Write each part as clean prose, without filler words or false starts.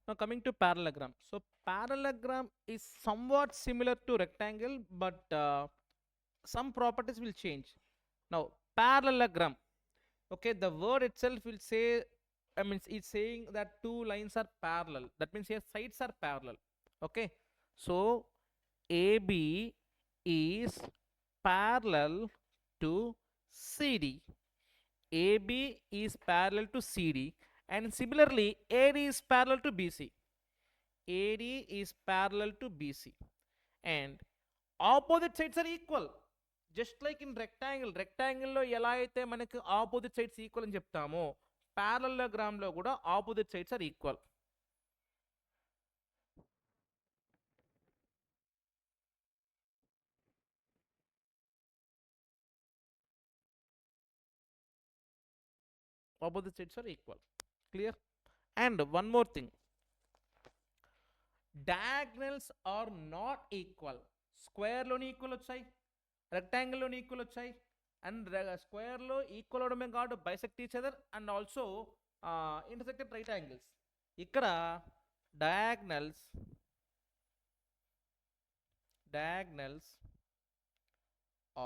Now coming to parallelogram. So parallelogram is somewhat similar to rectangle, but some properties will change. Now parallelogram, okay, the word itself will say, I mean, it's saying that two lines are parallel. That means here sides are parallel. Okay, so AB is parallel to CD. AB is parallel to CD, and similarly AD is parallel to BC. AD is parallel to BC, and opposite sides are equal. Just like in rectangle లో ఎలా అయితే మనకి opposite sides equal అని చెప్తామో parallelogram లో కూడా opposite sides are equal. Opposite sides are equal. Clear? And one more thing, diagonals are not equal. Square లోని equal వచ్చాయి, rectangle లోని ఈక్వల్ వచ్చాయి, అండ్ స్క్వేర్ లో ఈక్వల్ అవడమే కాదు bisect each other and also intersected right angles. ఇక్కడ diagonals diagonals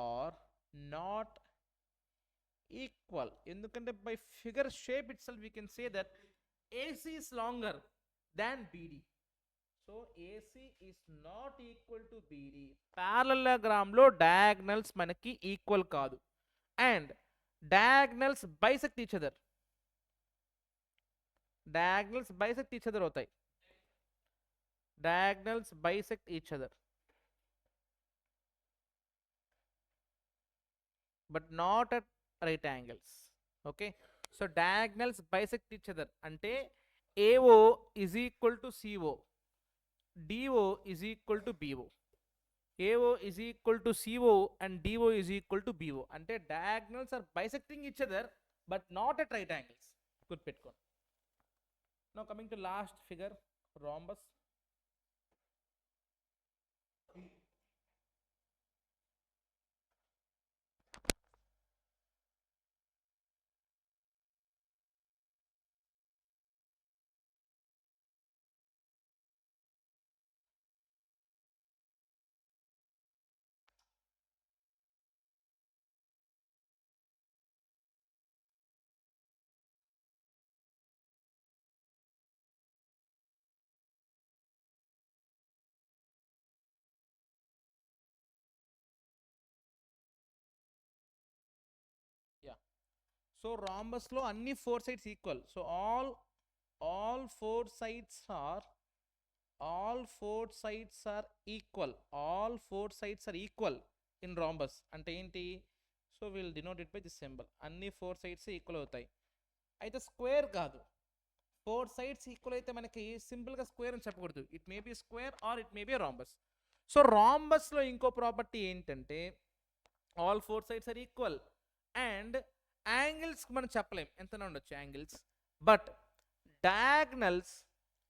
are not equal. ఎందుకంటే by figure shape itself we can say that AC is longer than BD. So AC is not equal to BD. Parallelogram లో diagonals మనకి equal కాదు, and diagonals bisect each other. Diagonals bisect each other అవుతాయి. Diagonals bisect each other, but not at right angles. Okay, so diagonals bisect each other అంటే AO is equal to CO, DO is equal to BO, AO is equal to CO and DO is equal to BO. అంటే diagonals are bisecting each other but not at right angles. గుర్తుపెట్టుకోండి. Now coming to last figure, rhombus. Yeah, so rhombus లో అన్ని four sides equal. So all four sides are all four sides are equal. All four sides are equal in rhombus అంటే ఏంటి? So will denote it by this symbol. అన్ని four sides equal అవుతాయి. అయితే square కాదు, four sides equal అయితే మనకి సింపుల్గా square అని చెప్పకూడదు. It may be square or it may be rhombus. So రాంబస్లో ఇంకో ప్రాపర్టీ ఏంటంటే all four sides are equal, and angles మనం చెప్పలేం ఎంత ఉండొచ్చు angles, but diagonals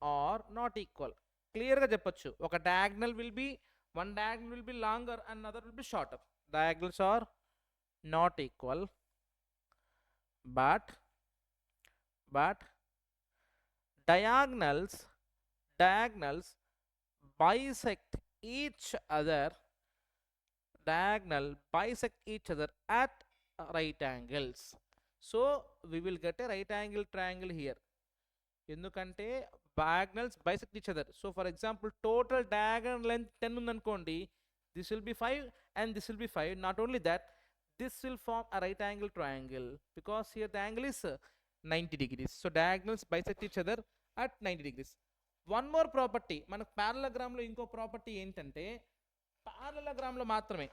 are not equal. క్లియర్గా చెప్పొచ్చు, ఒక diagonal will be one diagonal will be longer and other will be shorter. Diagonals are not equal, but diagonals bisect each other. Diagonal bisect each other at right angles. So we will get a right angle triangle here. ఎందుకంటే diagonals bisect each other. So for example, total diagonal length 10 ఉందనుకోండి, this will be 5 and this will be 5. Not only that, this will form a right angle triangle because here the angle is 90 degrees. So diagonals bisect each other at 90 degrees. One more property, మనకు parallelogram లో ఇంకో property ఏంటంటే parallelogram లో మాత్రమే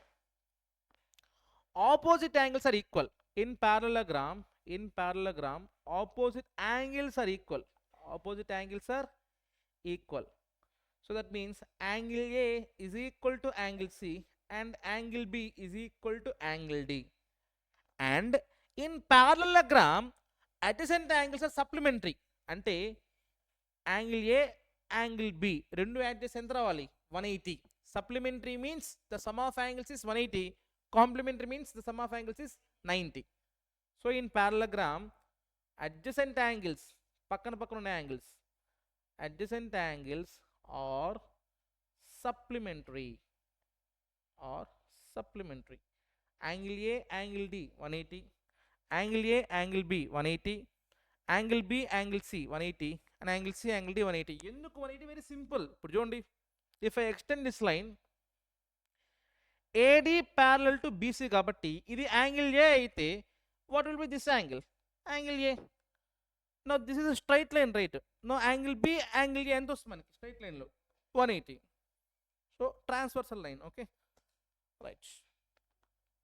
opposite angles are equal. In parallelogram opposite angles are equal. Opposite angles are equal. So that means angle A is equal to angle C and angle B is equal to angle D. And in parallelogram adjacent angles are supplementary. అంటే angle A, angle B రెండు add చేసి ఎంత రావాలి? 180. Supplementary means the sum of angles is 180. Complementary means the sum of angles is 90. So in parallelogram adjacent angles, పక్కన పక్కన ఉన్న angles, adjacent angles are supplementary or supplementary. Angle A, angle D 180, angle A, angle B 180, angle B, angle C 180, and angle C, angle D 180. ఎందుకు 180? Very simple. ఇప్పుడు చూడండి, if I extend this line, AD parallel to BC కాబట్టి ఇది angle A అయితే what will be this angle? Angle A. Now this is a straight line, right? Now angle B, angle A ఎంత వస్తుంది మనకి straight line లో 180. So transversal line, okay? Right.